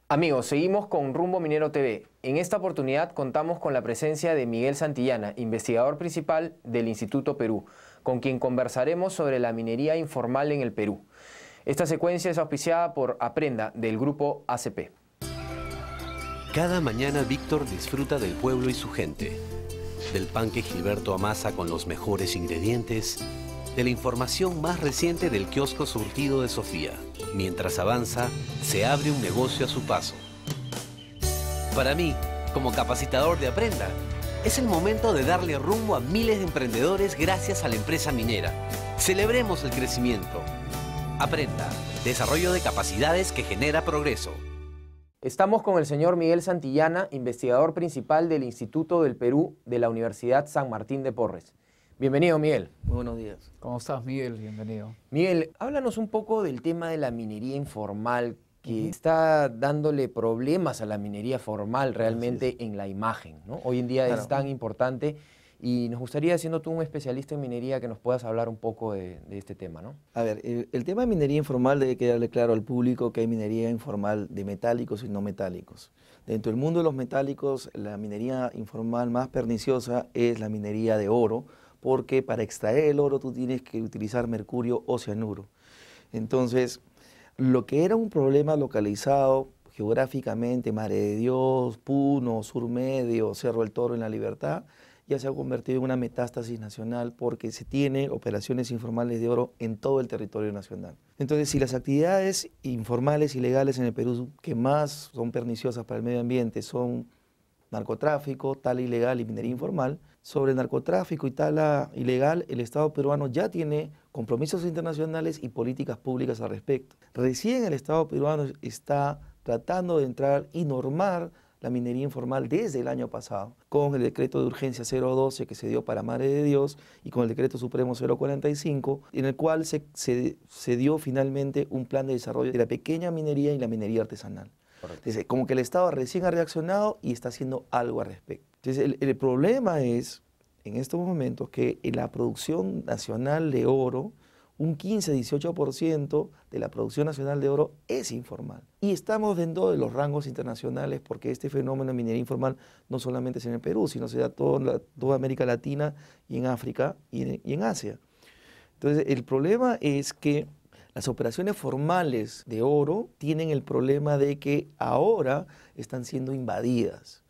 Amigos, seguimos con Rumbo Minero TV. En esta oportunidad contamos con la presencia de Miguel Santillana, investigador principal del Instituto Perú, con quien conversaremos sobre la minería informal en el Perú. Esta secuencia es auspiciada por Aprenda, del grupo ACP. Cada mañana Víctor disfruta del pueblo y su gente, del pan que Gilberto amasa con los mejores ingredientes, de la información más reciente del kiosco surtido de Sofía. Mientras avanza, se abre un negocio a su paso. Para mí, como capacitador de Aprenda, es el momento de darle rumbo a miles de emprendedores gracias a la empresa minera. Celebremos el crecimiento. Aprenda, desarrollo de capacidades que genera progreso. Estamos con el señor Miguel Santillana, investigador principal del Instituto del Perú de la Universidad San Martín de Porres. Bienvenido, Miguel. Muy buenos días. ¿Cómo estás, Miguel? Bienvenido. Miguel, háblanos un poco del tema de la minería informal que está dándole problemas a la minería formal realmente en la imagen, ¿no? Hoy en día es tan importante y nos gustaría, siendo tú un especialista en minería, que nos puedas hablar un poco de este tema, ¿no? A ver, el tema de minería informal debe quedarle claro al público que hay minería informal de metálicos y no metálicos. Dentro del mundo de los metálicos, la minería informal más perniciosa es la minería de oro, porque para extraer el oro tú tienes que utilizar mercurio o cianuro. Entonces, lo que era un problema localizado geográficamente, Madre de Dios, Puno, Sur Medio, Cerro del Toro en La Libertad, ya se ha convertido en una metástasis nacional porque se tiene operaciones informales de oro en todo el territorio nacional. Entonces, si las actividades informales y legales en el Perú que más son perniciosas para el medio ambiente son narcotráfico, tala ilegal y minería informal, sobre narcotráfico y tala ilegal, el Estado peruano ya tiene compromisos internacionales y políticas públicas al respecto. Recién el Estado peruano está tratando de entrar y normar la minería informal desde el año pasado, con el decreto de urgencia 012 que se dio para Madre de Dios y con el decreto supremo 045, en el cual se dio finalmente un plan de desarrollo de la pequeña minería y la minería artesanal. Entonces, como que el Estado recién ha reaccionado y está haciendo algo al respecto. Entonces, el problema es, en estos momentos, que en la producción nacional de oro, un 15-18% de la producción nacional de oro es informal. Y estamos dentro de los rangos internacionales porque este fenómeno de minería informal no solamente es en el Perú, sino se da toda América Latina y en África y en Asia. Entonces, el problema es que las operaciones formales de oro tienen el problema de que ahora están siendo invadidas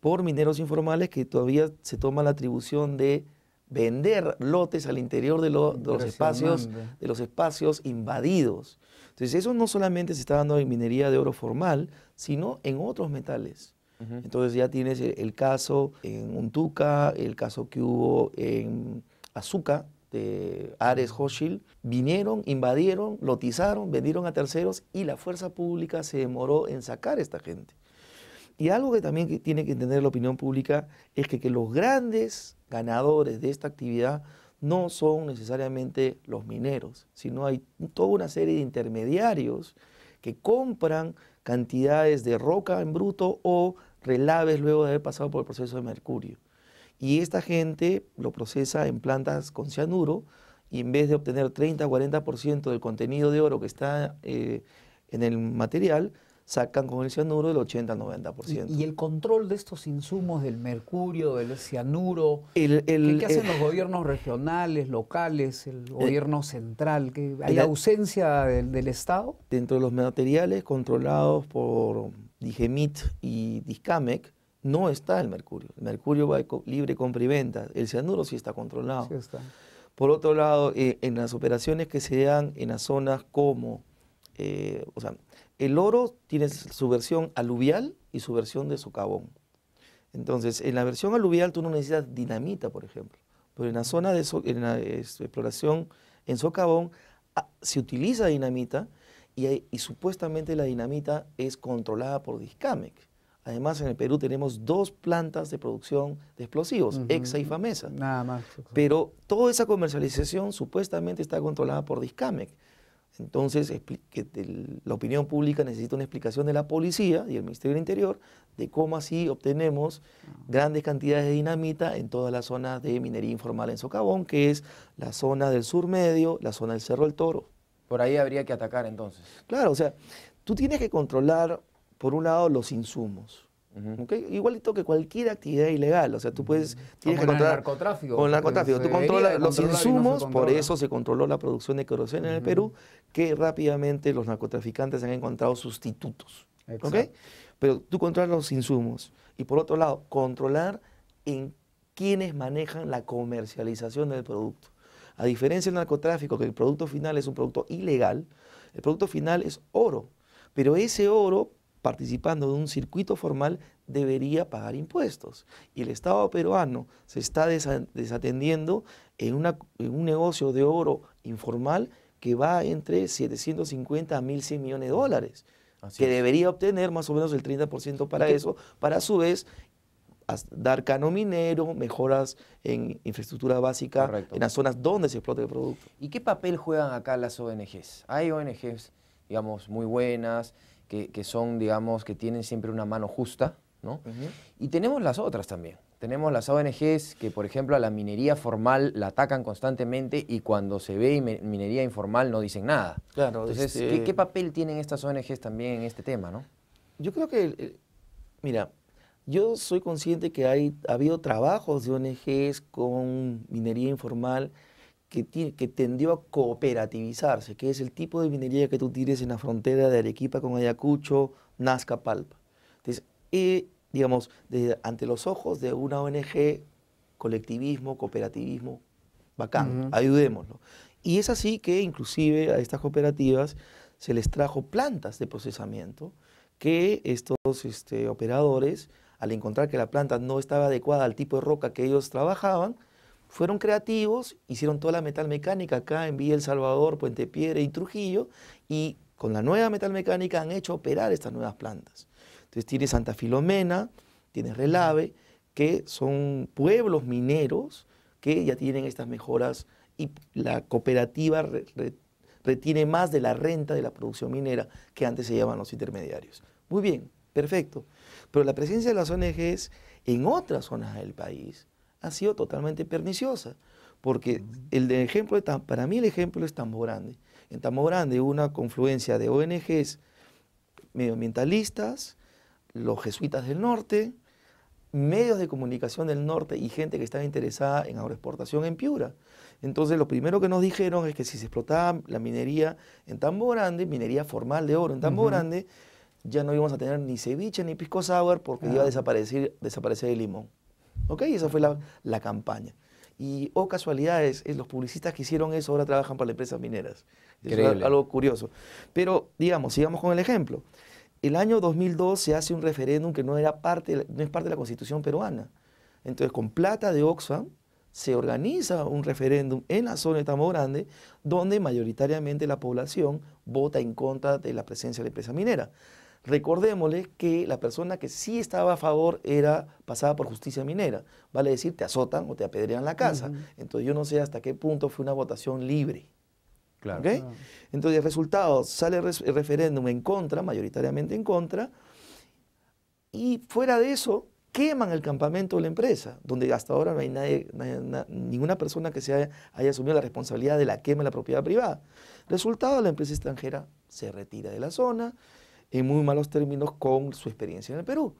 por mineros informales que todavía se toman la atribución de vender lotes al interior de los espacios invadidos. Entonces eso no solamente se está dando en minería de oro formal, sino en otros metales. Entonces ya tienes el caso en Untuca, el caso que hubo en Azuca, de Ares Hochschild, vinieron, invadieron, lotizaron, vendieron a terceros y la fuerza pública se demoró en sacar a esta gente. Y algo que también tiene que entender la opinión pública es que los grandes ganadores de esta actividad no son necesariamente los mineros, sino hay toda una serie de intermediarios que compran cantidades de roca en bruto o relaves luego de haber pasado por el proceso de mercurio. Y esta gente lo procesa en plantas con cianuro y en vez de obtener 30-40% del contenido de oro que está en el material, sacan con el cianuro del 80-90%. ¿Y el control de estos insumos del mercurio, del cianuro? ¿Qué hacen los gobiernos regionales, locales, el gobierno central? ¿Hay ausencia del Estado? Dentro de los materiales controlados por Digemit y Discamec, no está el mercurio. El mercurio va libre compra y venta. El cianuro sí está controlado. Sí está. Por otro lado, en las operaciones que se dan en las zonas como, el oro tiene su versión aluvial y su versión de socavón. Entonces, en la versión aluvial tú no necesitas dinamita, por ejemplo. Pero en la zona de exploración en socavón se utiliza dinamita y supuestamente la dinamita es controlada por Discamec. Además, en el Perú tenemos 2 plantas de producción de explosivos, Exa y Famesa. Nada más. Pero toda esa comercialización supuestamente está controlada por Discamec. Entonces, la opinión pública necesita una explicación de la policía y el Ministerio del Interior de cómo así obtenemos grandes cantidades de dinamita en toda la zona de minería informal en Socavón, que es la zona del Sur Medio, la zona del Cerro del Toro. Por ahí habría que atacar entonces. Claro, o sea, tú tienes que controlar por un lado, los insumos. ¿Okay? Igualito que cualquier actividad ilegal, o sea, tú puedes... Tienes que controlar el narcotráfico. Con el narcotráfico, tú controlas los insumos, por eso se controló la producción de queroseno en el Perú, que rápidamente los narcotraficantes han encontrado sustitutos. ¿Okay? Pero tú controlas los insumos y por otro lado, controlar en quienes manejan la comercialización del producto. A diferencia del narcotráfico, que el producto final es un producto ilegal, el producto final es oro, pero ese oro, participando de un circuito formal, debería pagar impuestos. Y el Estado peruano se está desatendiendo en un negocio de oro informal que va entre 750 a 1.100 millones de dólares, que debería obtener más o menos el 30% para eso, para a su vez dar cano minero, mejoras en infraestructura básica en las zonas donde se explota el producto. ¿Y qué papel juegan acá las ONGs? Hay ONGs, digamos, muy buenas, que son, digamos, que tienen siempre una mano justa, ¿no? Y tenemos las otras también. Tenemos las ONGs que, por ejemplo, a la minería formal la atacan constantemente y cuando se ve minería informal no dicen nada. Claro, entonces, ¿qué papel tienen estas ONGs también en este tema, no? Yo creo que, mira, yo soy consciente que ha habido trabajos de ONGs con minería informal que tendió a cooperativizarse, que es el tipo de minería que tú tienes en la frontera de Arequipa con Ayacucho, Nazca, Palpa. Entonces, digamos, ante los ojos de una ONG, colectivismo, cooperativismo, bacán, ayudémoslo. Y es así que inclusive a estas cooperativas se les trajo plantas de procesamiento que estos operadores, al encontrar que la planta no estaba adecuada al tipo de roca que ellos trabajaban, fueron creativos, hicieron toda la metalmecánica acá en Villa El Salvador, Puente Piedra y Trujillo, y con la nueva metalmecánica han hecho operar estas nuevas plantas. Entonces tienes Santa Filomena, tienes Relave, que son pueblos mineros que ya tienen estas mejoras y la cooperativa retiene más de la renta de la producción minera que antes se llamaban los intermediarios. Muy bien, perfecto. Pero la presencia de las ONGs en otras zonas del país ha sido totalmente perniciosa, porque para mí el ejemplo es Tambo Grande. En Tambo Grande hubo una confluencia de ONGs medioambientalistas, los jesuitas del norte, medios de comunicación del norte y gente que estaba interesada en agroexportación en Piura. Entonces lo primero que nos dijeron es que si se explotaba la minería en Tambo Grande, minería formal de oro en Tambo Grande, ya no íbamos a tener ni ceviche ni pisco sour porque iba a desaparecer el limón. ¿Ok? Esa fue la campaña. Y, casualidades, los publicistas que hicieron eso ahora trabajan para las empresas mineras. Es algo curioso. Pero, digamos, sigamos con el ejemplo. El año 2002 se hace un referéndum que no es parte de la Constitución peruana. Entonces, con plata de Oxfam, se organiza un referéndum en la zona de Tambo Grande, donde mayoritariamente la población vota en contra de la presencia de la empresa minera. Recordémosle que la persona que sí estaba a favor pasaba por justicia minera. Vale decir, te azotan o te apedrean la casa. Entonces yo no sé hasta qué punto fue una votación libre. Claro. ¿Okay? Entonces el resultado, sale el referéndum en contra, mayoritariamente en contra, y fuera de eso, queman el campamento de la empresa, donde hasta ahora no hay ninguna persona que haya asumido la responsabilidad de la quema de la propiedad privada. Resultado, la empresa extranjera se retira de la zona, en muy malos términos con su experiencia en el Perú.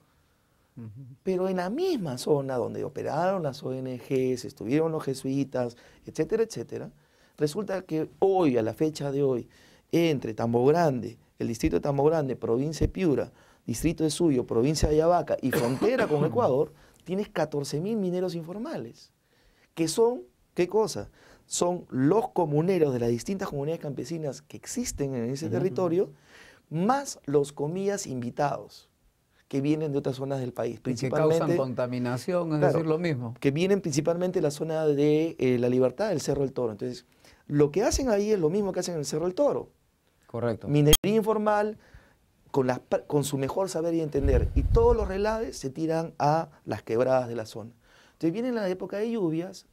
Pero en la misma zona donde operaron las ONGs, estuvieron los jesuitas, etcétera, etcétera, resulta que hoy, a la fecha de hoy, entre Tambo Grande, el distrito de Tambo Grande, provincia de Piura, distrito de Suyo, provincia de Ayabaca y frontera con Ecuador, tienes 14.000 mineros informales, que son, ¿qué cosa? Son los comuneros de las distintas comunidades campesinas que existen en ese territorio, más los, comillas, invitados, que vienen de otras zonas del país. Principalmente, que causan contaminación, es decir, lo mismo. Que vienen principalmente de la zona de La Libertad, del Cerro del Toro. Entonces, lo que hacen ahí es lo mismo que hacen en el Cerro del Toro. Correcto. Minería informal, con su mejor saber y entender. Y todos los relaves se tiran a las quebradas de la zona. Entonces, viene la época de lluvias,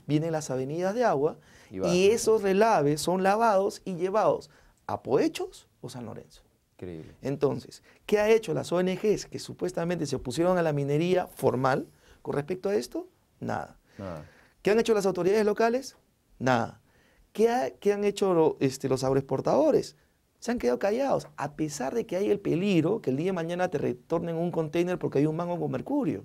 vienen las avenidas de agua, y esos relaves son lavados y llevados a Poechos o San Lorenzo. Increíble. Entonces, ¿qué ha hecho las ONGs que supuestamente se opusieron a la minería formal con respecto a esto? Nada. ¿Qué han hecho las autoridades locales? Nada. ¿Qué han hecho los agroexportadores? Se han quedado callados, a pesar de que hay el peligro que el día de mañana te retornen un container porque hay un mango con mercurio.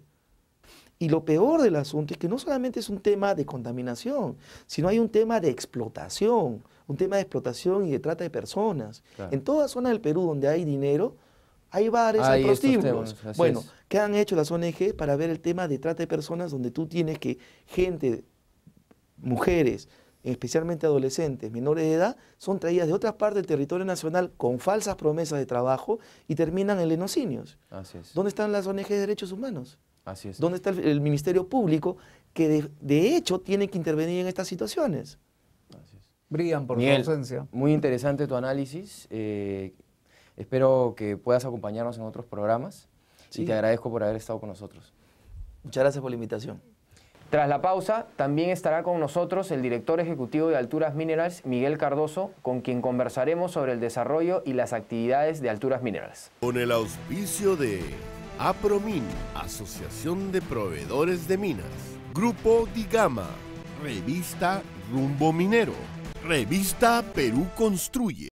Y lo peor del asunto es que no solamente es un tema de contaminación, sino hay un tema de explotación, y de trata de personas. Claro. En toda zona del Perú donde hay dinero, hay bares, hay prostíbulos. Bueno, ¿qué han hecho las ONG para ver el tema de trata de personas donde tú tienes que gente, mujeres, especialmente adolescentes, menores de edad, son traídas de otras partes del territorio nacional con falsas promesas de trabajo y terminan en lenocinios? Así es. ¿Dónde están las ONG de derechos humanos? Así es. ¿Dónde está el Ministerio Público que de hecho tiene que intervenir en estas situaciones? Así es. Brillan por su Miguel, ausencia. Muy interesante tu análisis. Espero que puedas acompañarnos en otros programas y te agradezco por haber estado con nosotros. Muchas gracias por la invitación. Tras la pausa, también estará con nosotros el director ejecutivo de Alturas Minerals, Miguel Cardoso, con quien conversaremos sobre el desarrollo y las actividades de Alturas Minerals. Con el auspicio de APROMIN, Asociación de Proveedores de Minas, Grupo Digama, Revista Rumbo Minero, Revista Perú Construye.